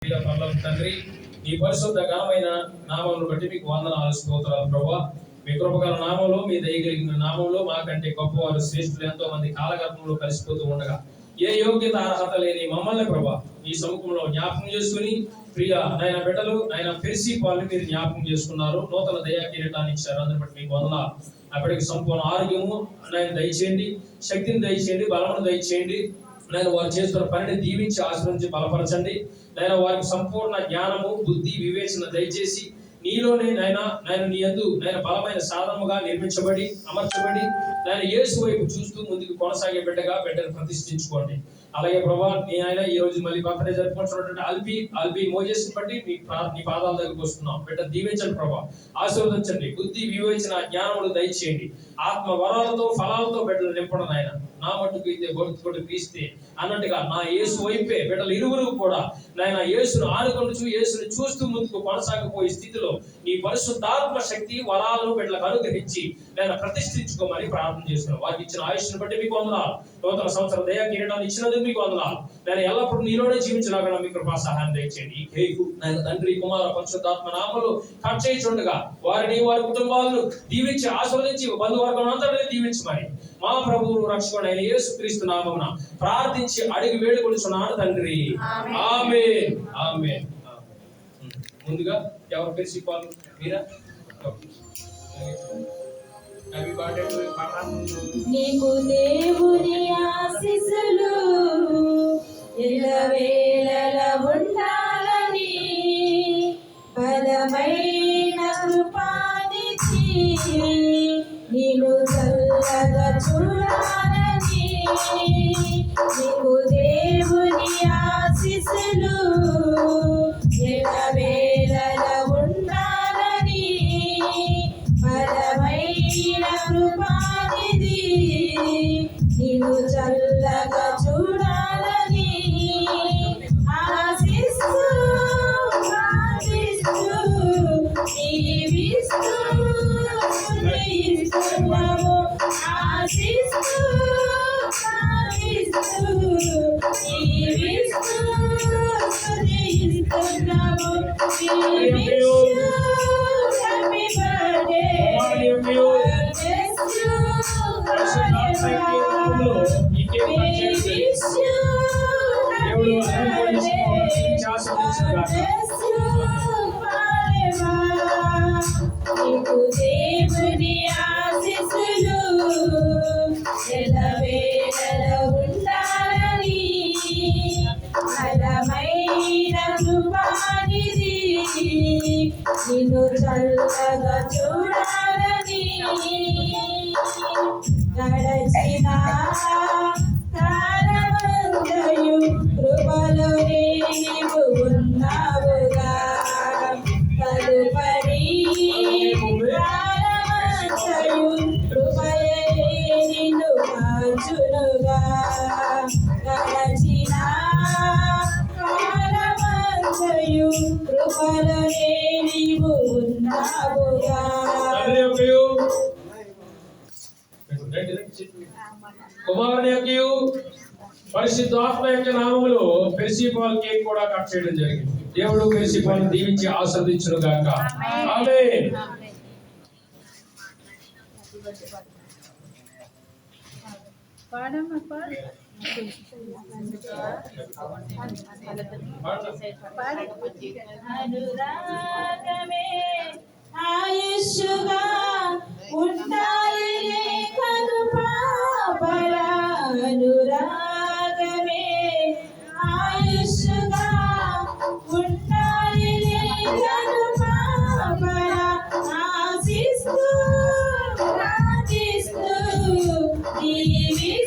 తండ్రి, నీ పరిశుద్ధ ఘనమైన నామమును బట్టి మీకు వందనాలు స్తోత్రాలు ప్రభువా. మీ కృపగల నామంలో, మీ దయగలిగిన నామంలో మాకంటే గొప్పవారు శ్రేష్ఠులు ఎంతో మంది కాలగర్భంలో కలిసిపోతూ ఉండగా ఏ యోగ్యత అర్హత లేని మమ్మల్ని ప్రభా ఈ సముఖంలో జ్ఞాపకం చేసుకుని ప్రియ నాయన బిడ్డలు నాయన పెరిసి పాలు మీరు జ్ఞాపకం చేసుకున్నారు. నూతన దయా కిరీటాన్ని ఇచ్చారు. అందుని బట్టి మీకు వందనాలు. అప్పటికి సంపూర్ణ ఆరోగ్యము నాయన దయచేయండి, శక్తిని దయచేయండి, బలమును దయచేయండి. నేను వారు చేస్తున్న పనిని దీవించి ఆశ్రయించి బలపరచండి. నేను వారికి సంపూర్ణ జ్ఞానము, బుద్ధి, వివేచన దయచేసి నీలోనే నేను నీ యందు బలమైన సాధనముగా నిర్మించబడి అమర్చబడి యేసు వైపు చూస్తూ ముందుకు కొనసాగే బిడ్డను ప్రతిష్ఠించుకోండి. అలాగే ప్రభా ఆయన ఈ రోజు మళ్ళీ బర్త్డే జరుపుకుంటున్నటువంటి అల్బీ మోజెస్ బట్టి నీ పాదాల దగ్గరకు వస్తున్నాం. బిడ్డ దీవించండి ప్రభా, ఆశీర్వదించండి, బుద్ధి, వివేచన, జ్ఞానములు దయచేయండి. ఆత్మ వరాలతో ఫలాలతో బిడ్డలు నింపడం ఆయన నా మట్టుకు అయితే భక్తుడు క్రీస్తే అన్నట్టుగా నా యేసు వైపే బిడ్డలు ఇరువురు కూడా యేసును ఆనుకొనుచు యేసును చూస్తూ ముందుకు కొనసాగిపోయే స్థితిలో నీ పరిశుద్ధాత్మ శక్తి వరాలను బిడ్డలకు అనుగ్రహించి ప్రతిష్ఠించుకోమని ప్రార్థన చేస్తున్నాను. వారికి ఇచ్చిన ఆయుష్ను బట్టి మీకు వందనాలు. నూతన సంవత్సర దయా కిరీటాన్ని ఇచ్చినందుకు మీకు వందనాలు. ఎల్లప్పుడూ నీలోనే జీవించలాగా మీ కృపా సహాయం దయచేయండి. ఈ కేకు తండ్రి, కుమార, పరిశుద్ధాత్మ నామములో కట్ చేయించుండగా వారిని వారి కుటుంబాలను దీవించి ఆస్వాదించి బంధువర్గం అంతటిని దీవించమని మా ప్రభువు రక్షకుడు అయిన యేసుక్రీస్తు నామమున ప్రార్థించి అడిగి వేడుకొనుచున్నాను తండ్రి. ఆమేన్, ఆమేన్. ముందుగా ఎవరు పేరు పాలు మీరా? నీకు దేవుని ఆశీస్సులు ఎల్లవేళలా ఉండాలని బలమైన కృపానిచ్చి నిన్ను చల్లగా చూడాలని నీకు దేవుని ఆశీస్సులు ఎల్లవేళలా ఉండాలని బలమైన కృపానిధి నిన్ను చల్లగా చూడాలని ఆశిస్తూ ప్రార్థిస్తూ జీవిస్తూ జీవిస్తున్నాము. ఆశిస్తూ ప్రార్థిస్తూ జీవిస్తూ జీవిస్తున్నాము. Happy birthday, నీకు దేవుని ఆశీస్సులు ఎల్లవేళలా ఉండాలని బలమైన కృపానిధి నిన్ను చల్లగా చూడాలని గడచిన కాలమంతయు కృపలోనే నీవు ఉన్నావుగా. తదుపరి కాలమంతయు కృపయే నిన్ను కాచునుగా. గడచిన కాలమంతయు కృపలోనే నీవు ఉన్నావుగా. కుమారుని యొక్క పరిశుద్ధాత్మ యొక్క నామములో పెరిసిపాల్ కేక్ కూడా కట్ చేయడం జరిగింది. దేవుడు పెరిసిపాల్ దీవించి ఆశీర్వదించును గాక. ఆమేన్. అనురాగమే ఆయుష్గా